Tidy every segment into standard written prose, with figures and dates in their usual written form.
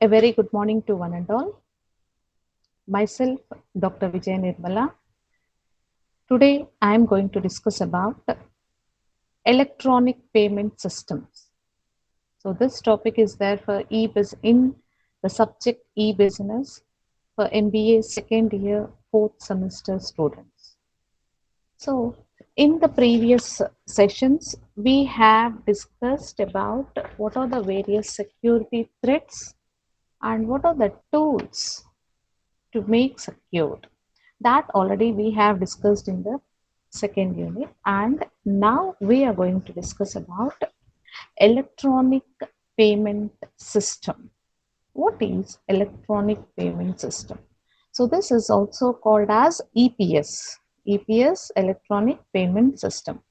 A very good morning to one and all. Myself, Dr. Vijay Nirmala. Today, I am going to discuss about electronic payment systems. So, this topic is there for in the subject e-business for MBA second year, fourth semester students. So, in the previous sessions, we have discussed about what are the various security threats and what are the tools to make secured. That already we have discussed in the second unit, and now we are going to discuss about electronic payment system. What is electronic payment system? So this is also called as EPS, electronic payment system.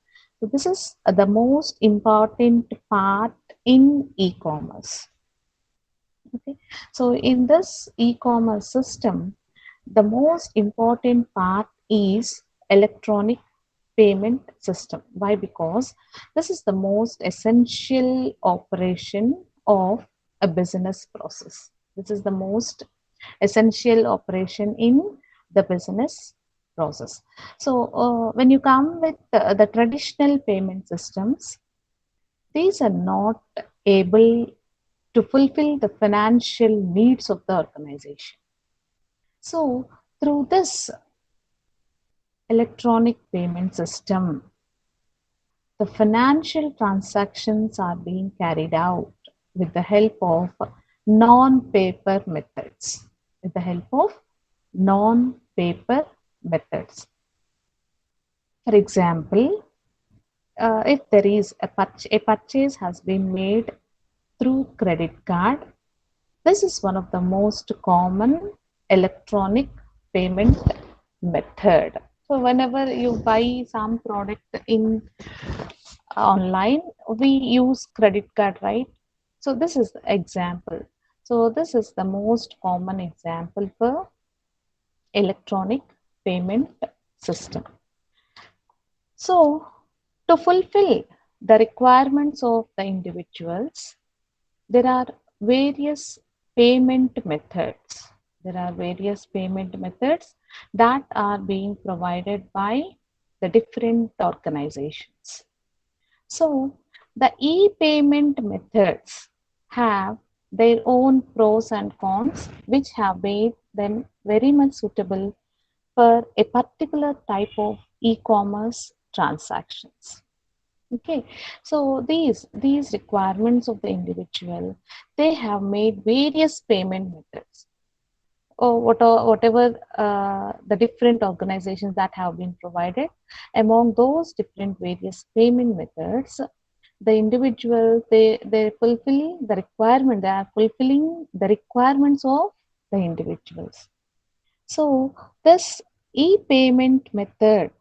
So this is the most important part in e-commerce. Okay. So in this e-commerce system, the most important part is electronic payment system. Why? Because this is the most essential operation of a business process. This is the most essential operation in the business process. So when you come with the traditional payment systems, these are not able to fulfill the financial needs of the organization. So, through this electronic payment system, the financial transactions are being carried out with the help of non-paper methods. With the help of non-paper methods. For example, if there is a purchase has been made through credit card, this is one of the most common electronic payment method. So whenever you buy some product in online, we use credit card, right? So this is the example. So this is the most common example for electronic payment system. So to fulfill the requirements of the individuals, there are various payment methods. There are various payment methods that are being provided by the different organizations. So, the e-payment methods have their own pros and cons, which have made them very much suitable for a particular type of e-commerce transactions. Okay, so these requirements of the individual, they have made various payment methods, or whatever the different organizations that have been provided. Among those different various payment methods, the individual, they fulfill the requirement. They are fulfilling the requirements of the individuals. So this e-payment method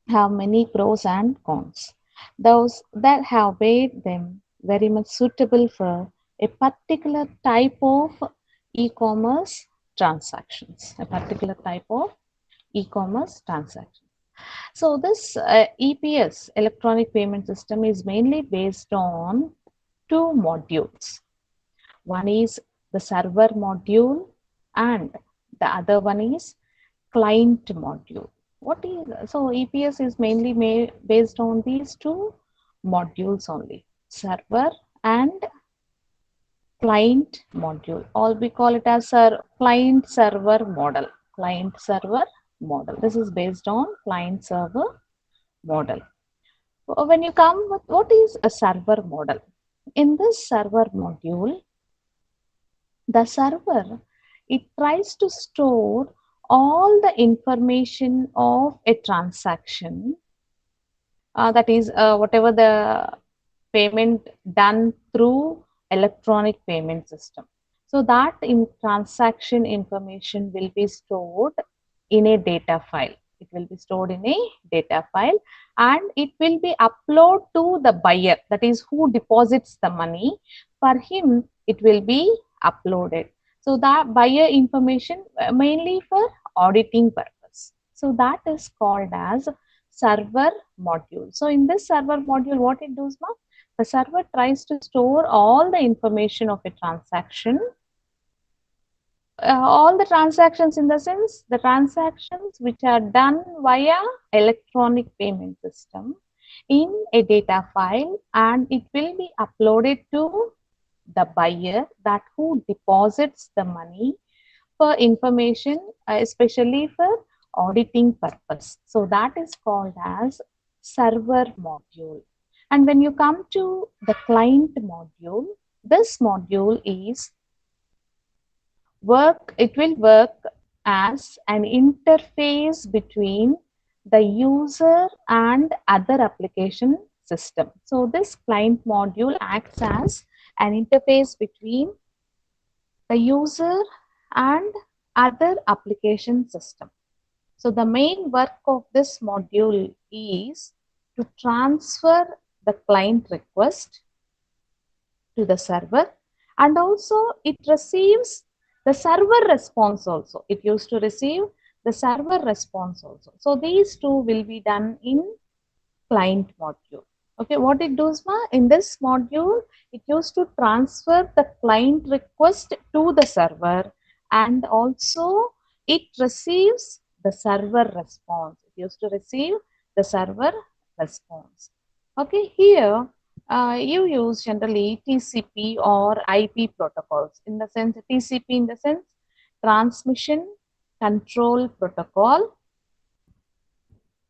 have many pros and cons. Those that have made them very much suitable for a particular type of e-commerce transactions, a particular type of e-commerce transaction. So this EPS, electronic payment system, is mainly based on two modules. One is the server module and the other one is client module. What is so EPS is mainly based on these two modules only, server and client module. All we call it as a client server model. Client server model. This is based on client server model. When you come with what is a server model? In this server module, the server, it tries to store all the information of a transaction, that is whatever the payment done through electronic payment system. So that in transaction information will be stored in a data file. It will be stored in a data file and it will be uploaded to the buyer, that is who deposits the money. For him, it will be uploaded. So that buyer information mainly for auditing purpose. So that is called as server module. So in this server module, what it does now? The server tries to store all the information of a transaction all the transactions, in the sense the transactions which are done via electronic payment system in a data file, and it will be uploaded to the buyer, that who deposits the money for information, especially for auditing purpose. So that is called as server module. And when you come to the client module, this module is it will work as an interface between the user and other application system. So this client module acts as an interface between the user and other application system. So the main work of this module is to transfer the client request to the server, and also it receives the server response also. It used to receive the server response also. So these two will be done in client module. Okay, what it does in this module, it used to transfer the client request to the server, and also it receives the server response. It used to receive the server response. Okay, here you use generally TCP or IP protocols. In the sense, TCP in the sense transmission control protocol,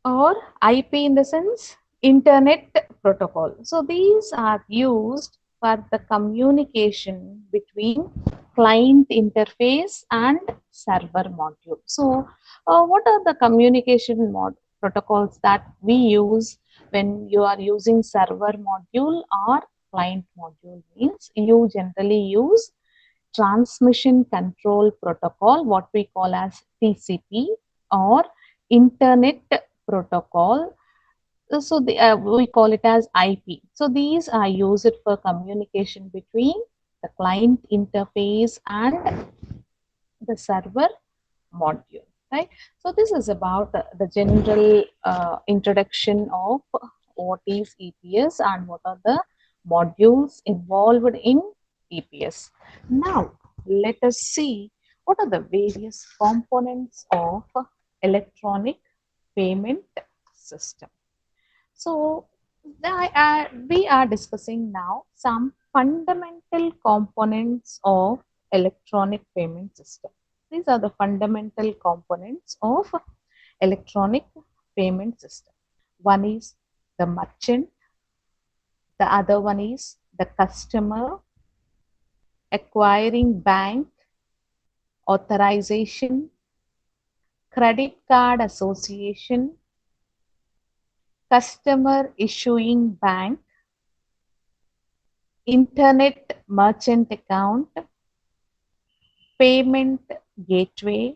or IP in the sense internet protocol. So these are used for the communication between client interface and server module. So what are the communication protocols that we use when you are using server module or client module? Means you generally use transmission control protocol, what we call as TCP, or internet protocol. So we call it as IP. So these are used for communication between the client interface and the server module, right? So this is about the general introduction of what is EPS and what are the modules involved in EPS. Now let us see what are the various components of electronic payment system. So we are discussing now some fundamental components of electronic payment system. These are the fundamental components of electronic payment system. One is the merchant, the other one is the customer, acquiring bank, authorization, credit card association, customer issuing bank, internet merchant account, payment gateway,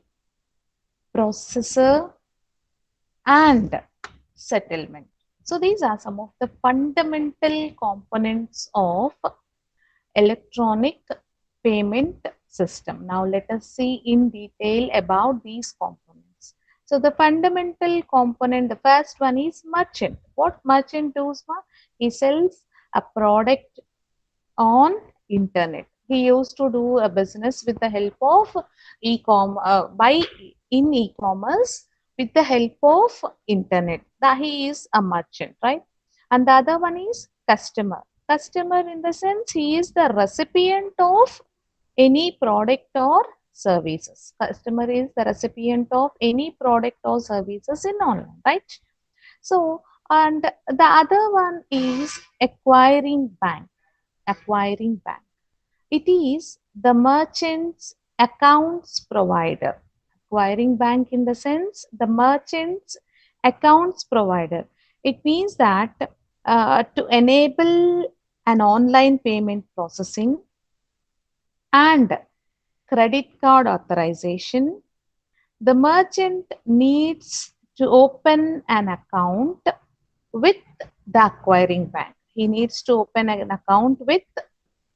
processor, and settlement. So these are some of the fundamental components of electronic payment system. Now let us see in detail about these components. So the fundamental component, the first one is merchant. What merchant does? He sells a product on internet. He used to do a business with the help of e-commerce with the help of internet. That he is a merchant, right? And the other one is customer. Customer in the sense he is the recipient of any product or services. Customer is the recipient of any product or services in online, right? So, and the other one is acquiring bank. Acquiring bank. It is the merchant's accounts provider. Acquiring bank in the sense the merchant's accounts provider. It means that to enable an online payment processing and credit card authorization, the merchant needs to open an account with the acquiring bank. He needs to open an account with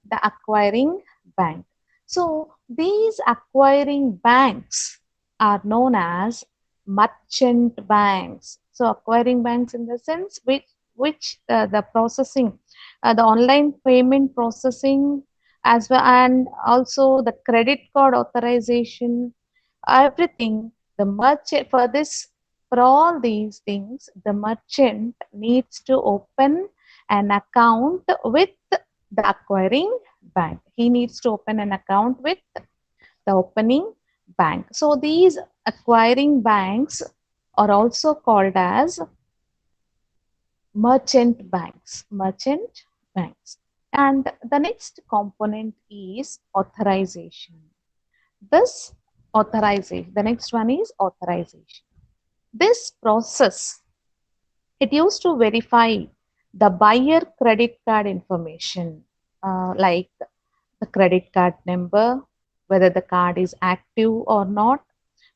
the acquiring bank. So these acquiring banks are known as merchant banks. So acquiring banks in the sense which the processing, the online payment processing as well, and also the credit card authorization, everything. The merchant for this, for all these things, the merchant needs to open an account with the acquiring bank. He needs to open an account with the opening bank. So these acquiring banks are also called as merchant banks. Merchant banks. And the next component is authorization. This authorization, the next one is authorization. This process, it used to verify the buyer credit card information, like the credit card number, whether the card is active or not,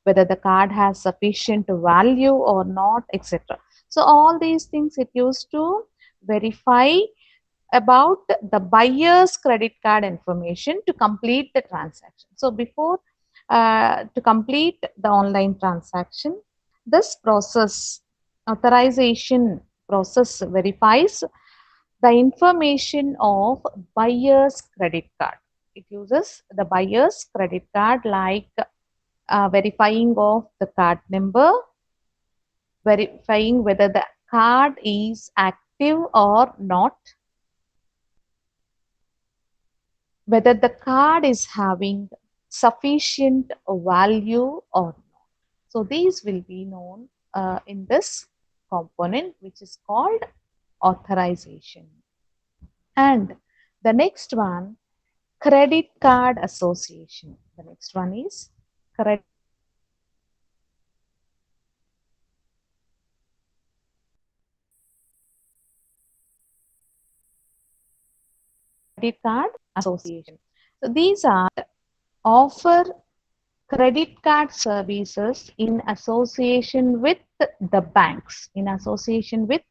whether the card has sufficient value or not, etc. So all these things it used to verify about the buyer's credit card information to complete the transaction. So before to complete the online transaction, this process, authorization process, verifies the information of buyer's credit card. It uses the buyer's credit card, like verifying of the card number, verifying whether the card is active or not, whether the card is having sufficient value or not. So these will be known in this component, which is called authorization. And the next one, credit card association. The next one is credit card association. So these are offer credit card services in association with the banks. In association with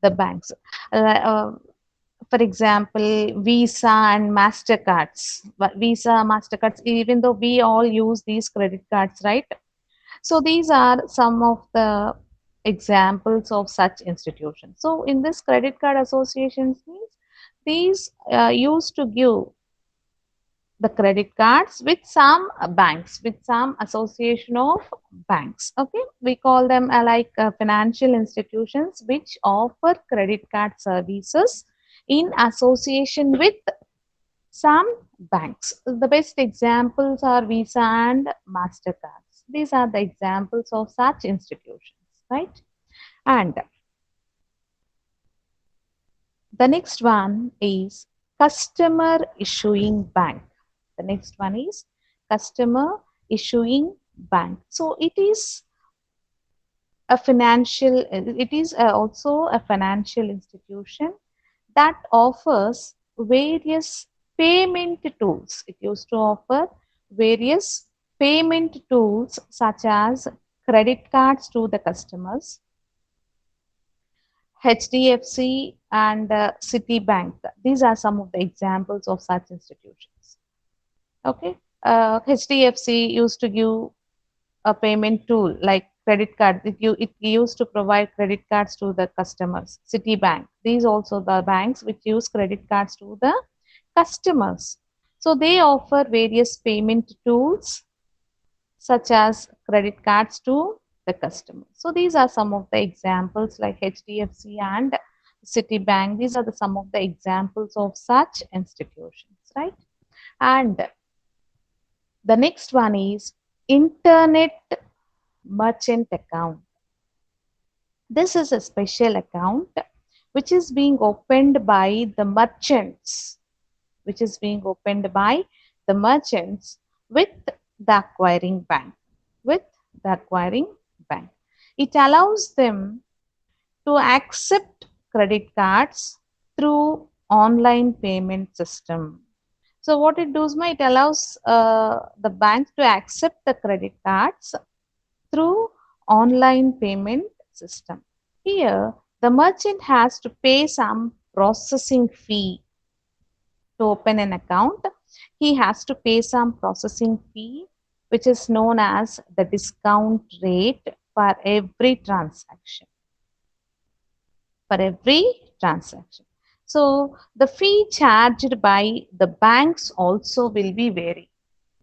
the banks. For example, Visa and Mastercards. But Visa, Mastercards, even though we all use these credit cards, right? So these are some of the examples of such institutions. So in this credit card associations means these used to give the credit cards with some banks, with some association of banks. Okay, we call them like financial institutions which offer credit card services in association with some banks. The best examples are Visa and Mastercards. These are the examples of such institutions, right? And the next one is customer issuing bank. The next one is customer issuing bank. So it is a financial, it is also a financial institution that offers various payment tools. It used to offer various payment tools such as credit cards to the customers, HDFC and Citibank. These are some of the examples of such institutions. Okay, HDFC used to give a payment tool like credit card. It used to provide credit cards to the customers. Citibank. These also the banks which use credit cards to the customers. So they offer various payment tools such as credit cards to the customer. So these are some of the examples like HDFC and Citibank. These are some of the examples of such institutions, right? And the next one is internet merchant account. This is a special account which is being opened by the merchants, which is being opened by the merchants with the acquiring bank, with the acquiring bank. It allows them to accept credit cards through online payment system. So what it does, it allows the bank to accept the credit cards through online payment system. Here, the merchant has to pay some processing fee to open an account. He has to pay some processing fee, which is known as the discount rate for every transaction. For every transaction. So the fee charged by the banks also will be vary.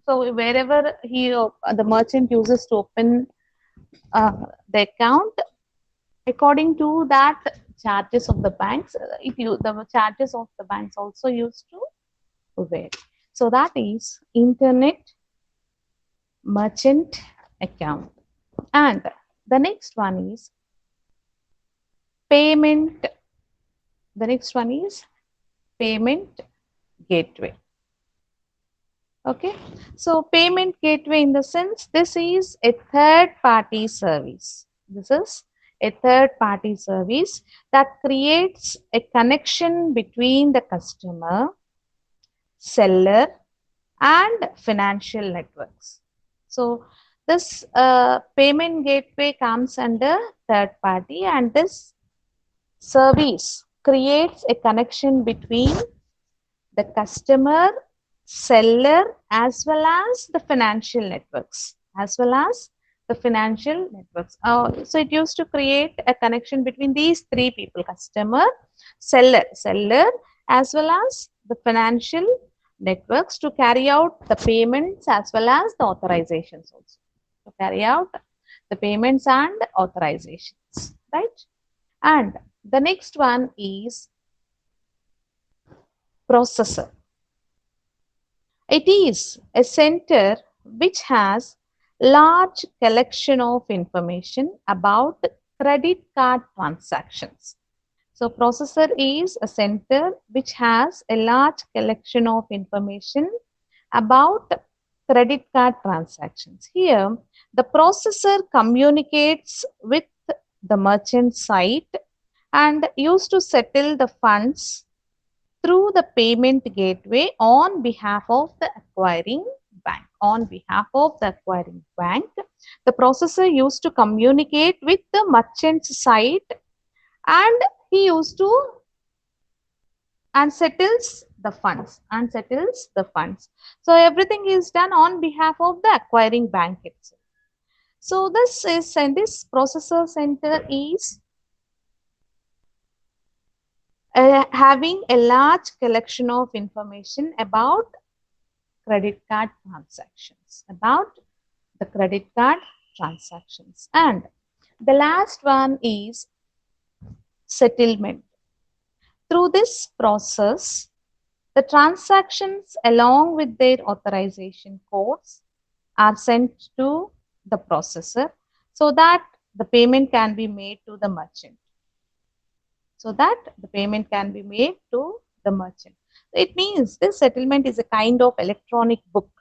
So wherever the merchant uses to open uh, the account, according to that charges of the banks, the charges of the banks also used to vary. So that is internet merchant account. And the next one is payment. The next one is payment gateway. Okay, so payment gateway in the sense this is a third party service. This is a third party service that creates a connection between the customer, seller, and financial networks. So this payment gateway comes under third party, and this service creates a connection between the customer, seller, as well as the financial networks, so it used to create a connection between these three people: customer, seller, as well as the financial networks, to carry out the payments as well as the authorizations also. To carry out the payments and authorizations, right? And the next one is processor. It is a center which has large collection of information about credit card transactions. So processor is a center which has a large collection of information about credit card transactions. Here, the processor communicates with the merchant site and used to settle the funds through the payment gateway on behalf of the acquiring bank. On behalf of the acquiring bank, the processor used to communicate with the merchant site, and he used to settles the funds. So everything is done on behalf of the acquiring bank itself. So this processor center is having a large collection of information about credit card transactions, and the last one is settlement. Through this process, the transactions along with their authorization codes are sent to the processor so that the payment can be made to the merchant. It means this settlement is a kind of electronic book.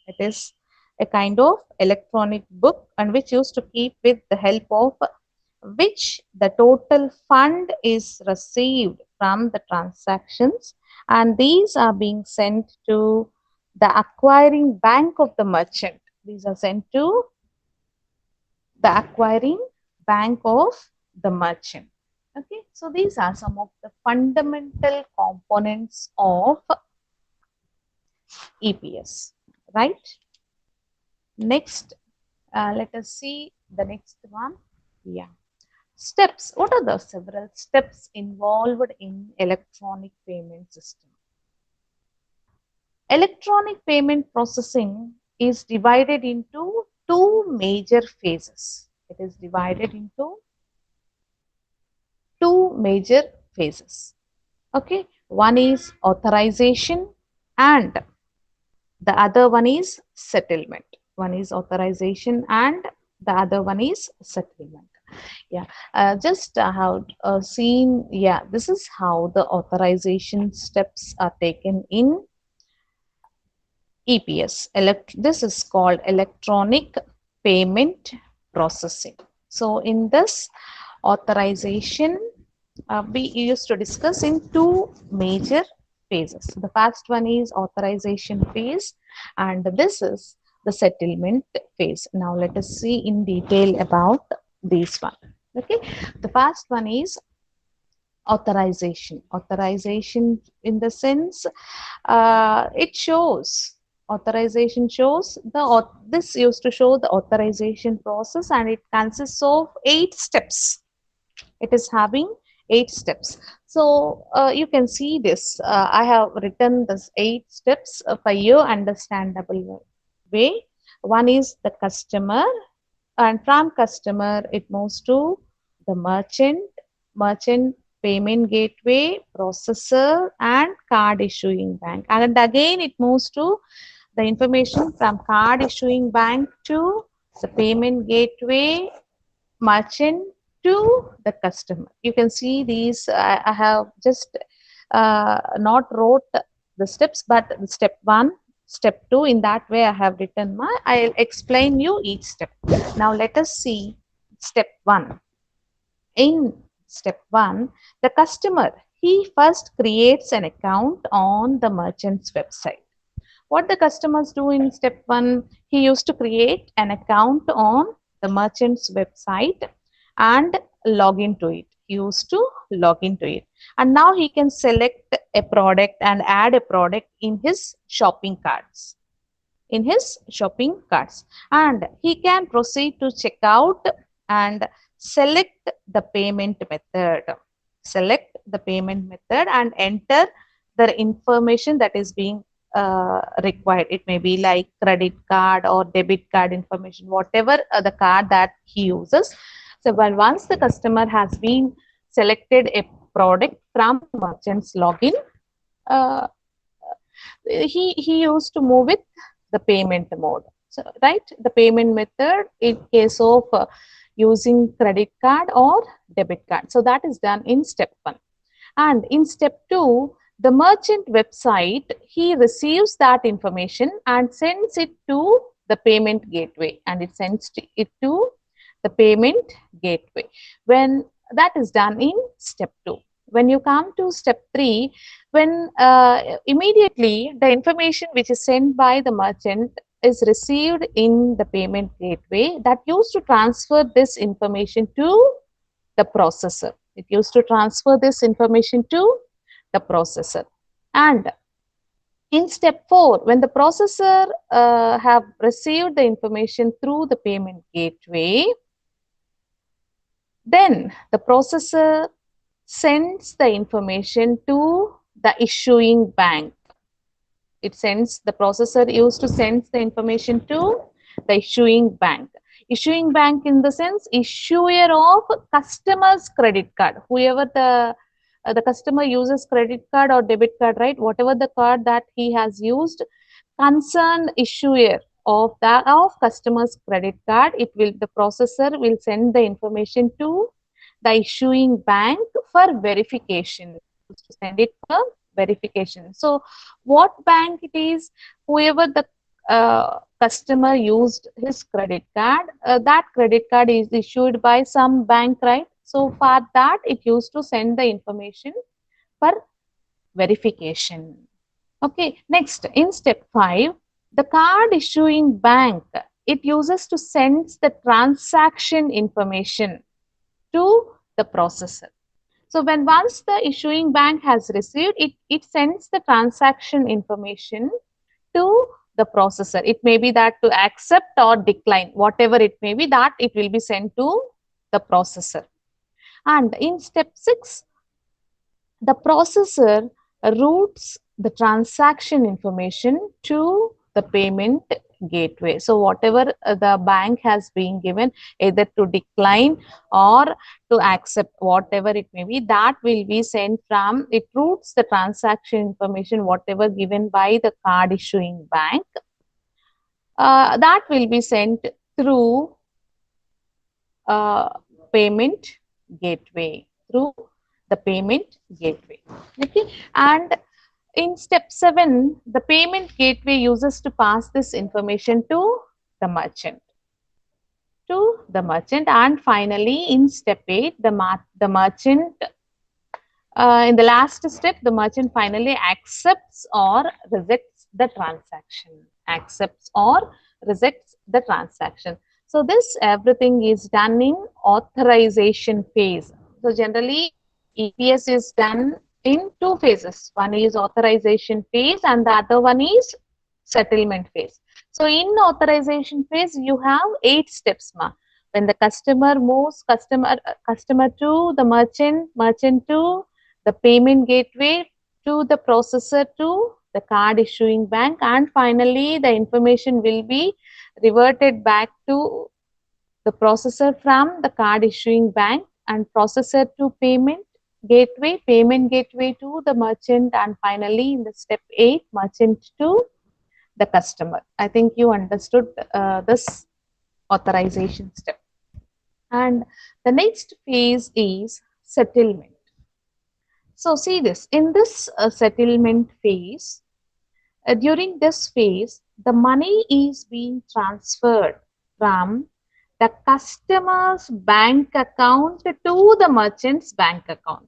It is a kind of electronic book, and which used to keep with the help of which the total fund is received from the transactions, and these are being sent to the acquiring bank of the merchant. These are sent to the acquiring bank of the merchant. Okay, so these are some of the fundamental components of EPS, right? Next, let us see the next one. Yeah. Steps. What are the several steps involved in electronic payment system? Electronic payment processing is divided into two major phases. It is divided into two major phases. Okay, one is authorization and the other one is settlement. One is authorization and the other one is settlement. Yeah, just have seen, yeah, this is how the authorization steps are taken in EPS. This is called electronic payment processing. So in this authorization, we used to discuss in two major phases. The first one is authorization phase, and this is the settlement phase. Now let us see in detail about this one. Okay, the first one is authorization. Authorization in the sense it shows, authorization shows the, this used to show the authorization process, and it consists of 8 steps. It is having 8 steps. So you can see this. I have written this 8 steps for your understandable way. One is the customer, and from customer it moves to the merchant payment gateway, processor, and card issuing bank. And again it moves to the information from card issuing bank to the payment gateway, merchant to the customer. You can see these. I have just not wrote the steps, but step 1, step 2. In that way, I have written my. I'll explain you each step. Now let us see step 1. In step 1, the customer, he first creates an account on the merchant's website. What the customers do in step 1, he used to create an account on the merchant's website and log into it. He used to log into it. And now he can select a product and add a product in his shopping carts. And he can proceed to checkout and select the payment method. And enter the information that is being required. It may be like credit card or debit card information, whatever the card that he uses. So once the customer has been selected a product from merchant's login, uh, he used to move with the payment mode. So right, the payment method in case of using credit card or debit card. So that is done in step 1. And in step 2, the merchant website, he receives that information and sends it to the payment gateway, and it sends it to the payment gateway. When that is done in step 2. When you come to step 3, when immediately the information which is sent by the merchant is received in the payment gateway, that used to transfer this information to the processor. It used to transfer this information to the processor. And in step 4, when the processor have received the information through the payment gateway, then the processor sends the information to the issuing bank. The processor used to send the information to the issuing bank. Issuing bank in the sense issuer of customer's credit card. Whoever the customer uses credit card or debit card, right? Whatever the card that he has used, concerned issuer of customer's credit card, the processor will send the information to the issuing bank for verification. Send it for verification. So what bank it is, whoever the customer used his credit card, that credit card is issued by some bank, right? So for that, it used to send the information for verification. Okay, next in step 5, the card issuing bank, it uses to send the transaction information to the processor. So when once the issuing bank has received it, it sends the transaction information to the processor. It may be that to accept or decline, whatever it may be, that it will be sent to the processor. And in step 6, the processor routes the transaction information to the payment gateway. So whatever the bank has been given, either to decline or to accept, whatever it may be, that will be sent from, it routes the transaction information, whatever given by the card issuing bank, that will be sent through payment gateway, through the payment gateway. Okay, and in step 7, the payment gateway uses to pass this information to the merchant. And finally in step 8, the merchant, in the last step, the merchant finally accepts or rejects the transaction. So this everything is done in authorization phase. So generally EPS is done in 2 phases. One is authorization phase and the other one is settlement phase. So in authorization phase, you have 8 steps, ma. When the customer moves customer to the merchant to the payment gateway to the processor to the card issuing bank, and finally the information will be reverted back to the processor from the card issuing bank, and processor to payment gateway to the merchant, and finally in the step 8, merchant to the customer. I think you understood this authorization step. And the next phase is settlement. So see this, in this settlement phase, during this phase, the money is being transferred from the customer's bank account to the merchant's bank account.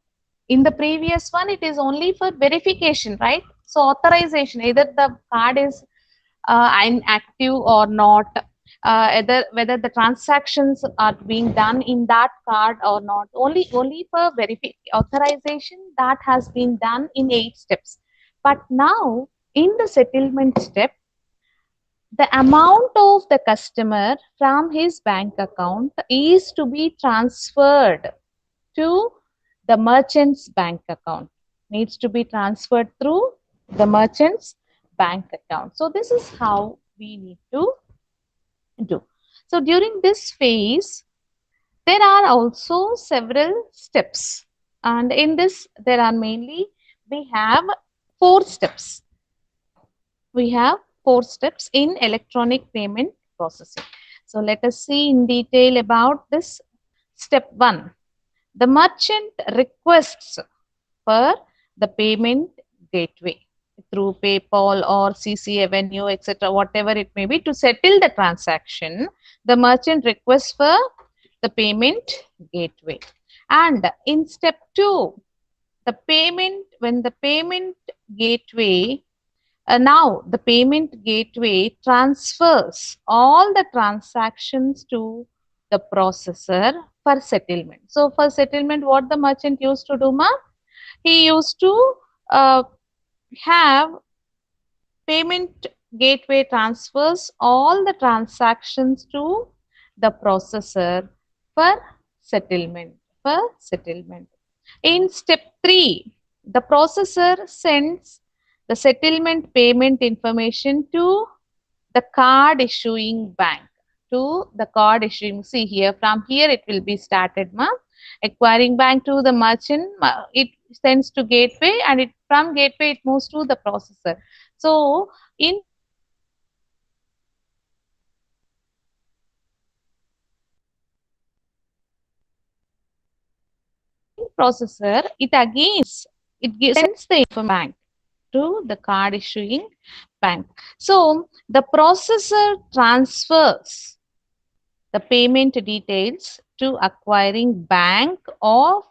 In the previous one, it is only for verification, right? So authorization, either the card is inactive or not, whether the transactions are being done in that card or not, only for authorization that has been done in 8 steps. But now in the settlement step, the amount of the customer from his bank account is to be transferred to the merchant's bank account, needs to be transferred through the merchant's bank account. So this is how we need to do. So during this phase, there are also several steps, and in this there are mainly, we have 4 steps. We have 4 steps in electronic payment processing. So let us see in detail about this. Step 1, the merchant requests for the payment gateway through PayPal or CC Avenue, etc., whatever it may be. To settle the transaction, the merchant requests for the payment gateway. And in step 2, when the payment gateway, now the payment gateway transfers all the transactions to the processor for settlement. So for settlement, what the merchant used to do, ma? He used to have payment gateway transfers all the transactions to the processor for settlement. In step 3, the processor sends the settlement payment information to the card issuing bank. See here, from here it will be started, ma. Acquiring bank to the merchant, it sends to gateway, and from gateway it moves to the processor. So in processor, it sends the information bank to the card issuing bank. So the processor transfers the payment details to acquiring bank of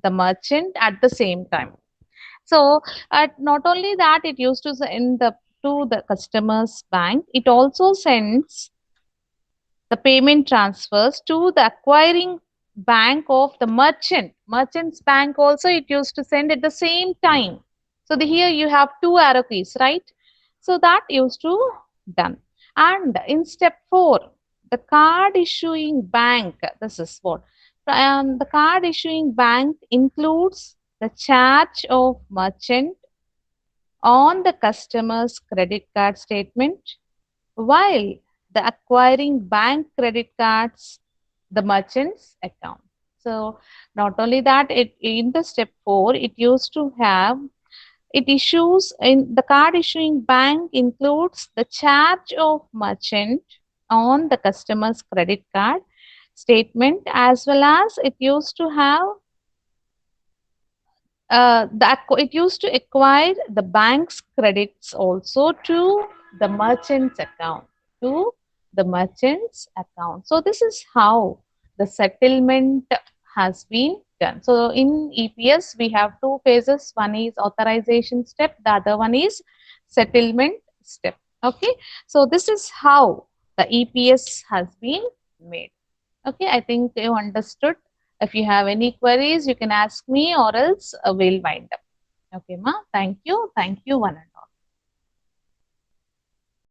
the merchant at the same time. So not only that, it used to send to the customer's bank, it also sends the payment transfers to the acquiring bank of the merchant's bank also it used to send at the same time. So here you have 2 arrow keys, right? So that used to done. And in step 4, the card issuing bank, this is what the card issuing bank includes the charge of merchant on the customer's credit card statement, while the acquiring bank credit cards the merchant's account. So not only that, in the step 4, it used to have, it issues in the card issuing bank includes the charge of merchant on the customer's credit card statement, as well as it used to have it used to acquire the bank's credits also to the merchant's account, So this is how the settlement has been done. So in EPS, we have 2 phases. One is authorization step, the other one is settlement step. Okay, so this is how the EPS has been made. Okay, I think you understood. If you have any queries, you can ask me, or else we'll wind up. Okay, ma. Thank you. Thank you, one and all.